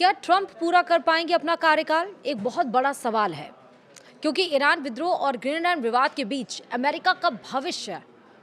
क्या ट्रंप पूरा कर पाएंगे अपना कार्यकाल? एक बहुत बड़ा सवाल है, क्योंकि ईरान विद्रोह और ग्रीनलैंड विवाद के बीच अमेरिका का भविष्य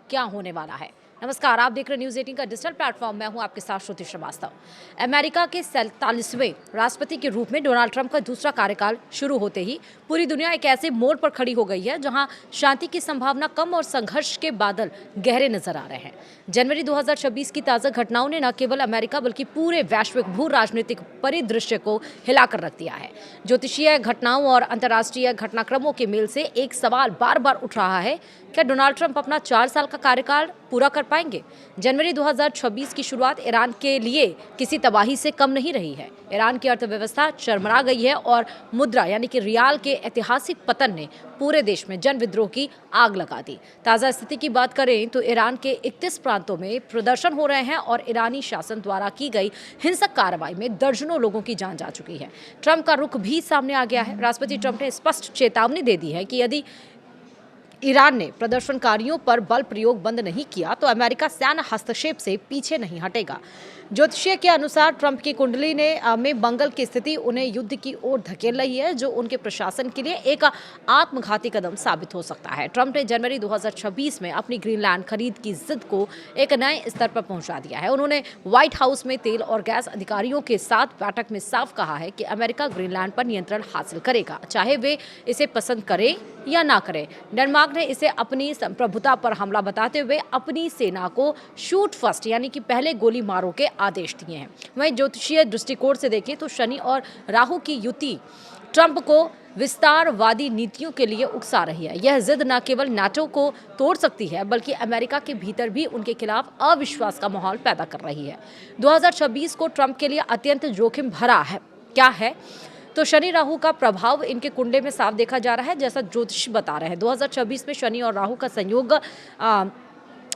क्या होने वाला है। नमस्कार, आप देख रहे न्यूज़ 18 का डिजिटल प्लेटफॉर्म। मैं हूं आपके साथ श्रुति श्रीवास्तव। अमेरिका के 47वें राष्ट्रपति के रूप में डोनाल्ड ट्रंप का दूसरा कार्यकाल शुरू होते ही पूरी दुनिया एक ऐसे मोड़ पर खड़ी हो गई है जहां शांति की संभावना कम और संघर्ष के बादल गहरे नजर आ रहे हैं। जनवरी 2026 की ताज़ा घटनाओं ने न केवल अमेरिका बल्कि पूरे वैश्विक भू राजनीतिक परिदृश्य को हिलाकर रख दिया है। ज्योतिषीय घटनाओं और अंतर्राष्ट्रीय घटनाक्रमों के मेल से एक सवाल बार बार उठ रहा है, क्या डोनाल्ड ट्रंप अपना 4 साल का कार्यकाल पूरा कर पाएंगे? जनवरी 2026 की शुरुआत ईरान के लिए किसी तबाही से कम नहीं रही है। ईरान की अर्थव्यवस्था चरमरा गई है और मुद्रा यानी कि रियाल के ऐतिहासिक पतन ने पूरे देश में जन विद्रोह की आग लगा दी। ताज़ा स्थिति की बात करें तो ईरान के 31 प्रांतों में प्रदर्शन हो रहे हैं और ईरानी शासन द्वारा की गई हिंसक कार्रवाई में दर्जनों लोगों की जान जा चुकी है। ट्रंप का रुख भी सामने आ गया है। राष्ट्रपति ट्रंप ने स्पष्ट चेतावनी दे दी है कि यदि ईरान ने प्रदर्शनकारियों पर बल प्रयोग बंद नहीं किया तो अमेरिका सैन्य हस्तक्षेप से पीछे नहीं हटेगा। ज्योतिषीय के अनुसार ट्रंप की कुंडली में मंगल की स्थिति उन्हें युद्ध की ओर धकेल रही है, जो उनके प्रशासन के लिए एक आत्मघाती कदम साबित हो सकता है। ट्रंप ने जनवरी 2026 में अपनी ग्रीनलैंड खरीद की जिद को एक नए स्तर पर पहुंचा दिया है। उन्होंने व्हाइट हाउस में तेल और गैस अधिकारियों के साथ बैठक में साफ कहा है कि अमेरिका ग्रीनलैंड पर नियंत्रण हासिल करेगा, चाहे वे इसे पसंद करें या ना करें। डेनमार्क ने इसे अपनी संप्रभुता पर हमला बताते हुए अपनी सेना को शूट फर्स्ट यानी कि पहले गोली मारो के आदेश दिए हैं। वहीं ज्योतिषीय दृष्टिकोण से देखें तो शनि और राहु की युति ट्रंप को विस्तारवादी नीतियों के लिए उकसा रही है। यह जिद न केवल नाटो को तोड़ सकती है बल्कि अमेरिका के भीतर भी उनके खिलाफ अविश्वास का माहौल पैदा कर रही है। 2026 को ट्रंप के लिए अत्यंत जोखिम भरा है। क्या है तो शनि राहु का प्रभाव इनके कुंडे में साफ देखा जा रहा है, जैसा ज्योतिष बता रहे हैं। 2026 में शनि और राहु का संयोग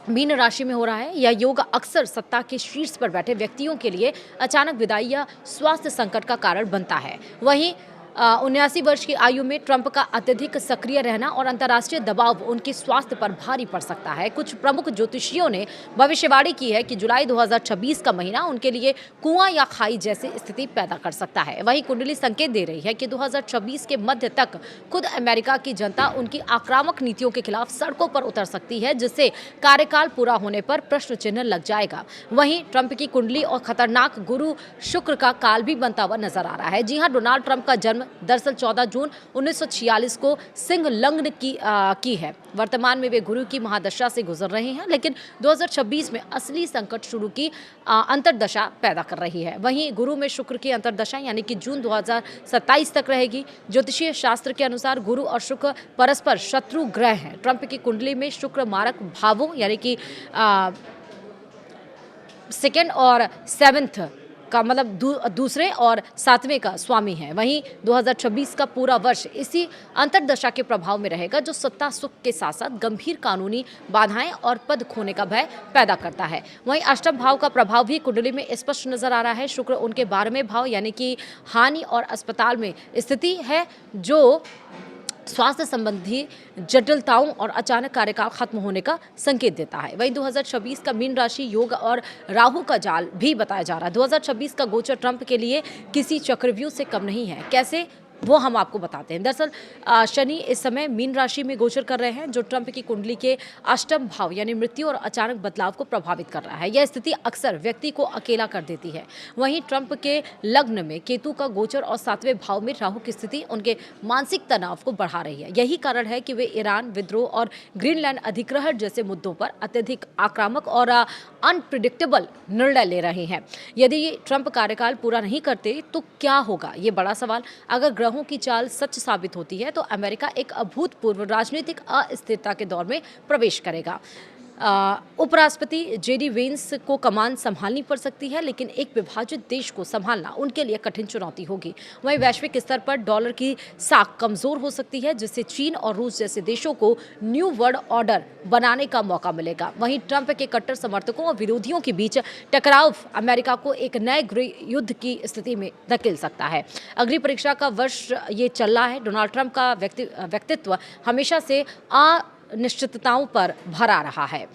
मीन राशि में हो रहा है। यह योग अक्सर सत्ता के शीर्ष पर बैठे व्यक्तियों के लिए अचानक विदाई या स्वास्थ्य संकट का कारण बनता है। वहीं 79 वर्ष की आयु में ट्रंप का अत्यधिक सक्रिय रहना और अंतर्राष्ट्रीय दबाव उनके स्वास्थ्य पर भारी पड़ सकता है। कुछ प्रमुख ज्योतिषियों ने भविष्यवाणी की है कि जुलाई 2026 का महीना उनके लिए कुआं या खाई जैसी स्थिति पैदा कर सकता है। वहीं कुंडली संकेत दे रही है कि 2026 के मध्य तक खुद अमेरिका की जनता उनकी आक्रामक नीतियों के खिलाफ सड़कों पर उतर सकती है, जिससे कार्यकाल पूरा होने पर प्रश्न चिन्ह लग जाएगा। वहीं ट्रंप की कुंडली और खतरनाक गुरु शुक्र का काल भी बनता हुआ नजर आ रहा है। जी हाँ, डोनाल्ड ट्रंप का जन्म दरअसल 14 जून 1946 को सिंह लग्न की है। वर्तमान में वे गुरु की महादशा से गुजर रहे हैं, लेकिन 2026 में असली संकट शुरू की अंतर्दशा पैदा कर रही है। वहीं गुरु में शुक्र की अंतर्दशा यानी कि जून 2027 तक रहेगी। ज्योतिषीय शास्त्र के अनुसार गुरु और शुक्र परस्पर शत्रु ग्रह हैं। ट्रंप की कुंडली में शुक्र मारक भावों यानी कि सेकेंड और सेवेंथ का मतलब दूसरे और 7वें का स्वामी है। वहीं 2026 का पूरा वर्ष इसी अंतर्दशा के प्रभाव में रहेगा, जो सत्ता सुख के साथ साथ गंभीर कानूनी बाधाएं और पद खोने का भय पैदा करता है। वहीं अष्टम भाव का प्रभाव भी कुंडली में स्पष्ट नजर आ रहा है। शुक्र उनके 12वें भाव यानी कि हानि और अस्पताल में स्थिति है, जो स्वास्थ्य संबंधी जटिलताओं और अचानक कार्यकाल खत्म होने का संकेत देता है। वहीं 2026 का मीन राशि योग और राहु का जाल भी बताया जा रहा है। 2026 का गोचर ट्रंप के लिए किसी चक्रव्यूह से कम नहीं है। कैसे, वो हम आपको बताते हैं। दरअसल शनि इस समय मीन राशि में गोचर कर रहे हैं, जो ट्रंप की कुंडली के अष्टम भाव यानी मृत्यु और अचानक बदलाव को प्रभावित कर रहा है। यह स्थिति अक्सर व्यक्ति को अकेला कर देती है। वहीं ट्रंप के लग्न में केतु का गोचर और 7वें भाव में राहु की स्थिति उनके मानसिक तनाव को बढ़ा रही है। यही कारण है कि वे ईरान विद्रोह और ग्रीनलैंड अधिग्रहण जैसे मुद्दों पर अत्यधिक आक्रामक और अनप्रिडिक्टेबल निर्णय ले रहे हैं। यदि ट्रंप कार्यकाल पूरा नहीं करते तो क्या होगा, ये बड़ा सवाल। अगर ग्रहों की चाल सच साबित होती है तो अमेरिका एक अभूतपूर्व राजनीतिक अस्थिरता के दौर में प्रवेश करेगा। उपराष्ट्रपति जेडी वेंस को कमान संभालनी पड़ सकती है, लेकिन एक विभाजित देश को संभालना उनके लिए कठिन चुनौती होगी। वहीं वैश्विक स्तर पर डॉलर की साख कमजोर हो सकती है, जिससे चीन और रूस जैसे देशों को न्यू वर्ल्ड ऑर्डर बनाने का मौका मिलेगा। वहीं ट्रंप के कट्टर समर्थकों और विरोधियों के बीच टकराव अमेरिका को एक नए गृह युद्ध की स्थिति में धकेल सकता है। अग्नि परीक्षा का वर्ष ये चल रहा है। डोनाल्ड ट्रंप का व्यक्तित्व हमेशा से अनिश्चितताओं पर भरा रहा है।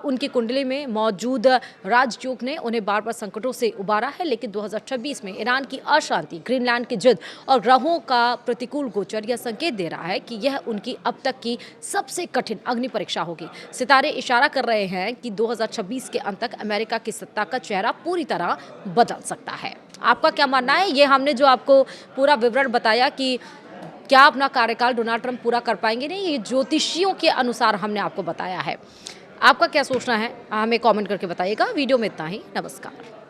उनकी कुंडली में मौजूद राजयोग ने उन्हें बार बार संकटों से उबारा है, लेकिन 2026 में ईरान की अशांति, ग्रीनलैंड की जिद और ग्रहों का प्रतिकूल गोचर यह संकेत दे रहा है कि यह उनकी अब तक की सबसे कठिन अग्नि परीक्षा होगी। सितारे इशारा कर रहे हैं कि 2026 के अंत तक अमेरिका की सत्ता का चेहरा पूरी तरह बदल सकता है। आपका क्या मानना है? ये हमने जो आपको पूरा विवरण बताया कि क्या अपना कार्यकाल डोनाल्ड ट्रंप पूरा कर पाएंगे, नहीं, ये ज्योतिषियों के अनुसार हमने आपको बताया है। आपका क्या सोचना है हमें कमेंट करके बताइएगा। वीडियो में इतना ही। नमस्कार।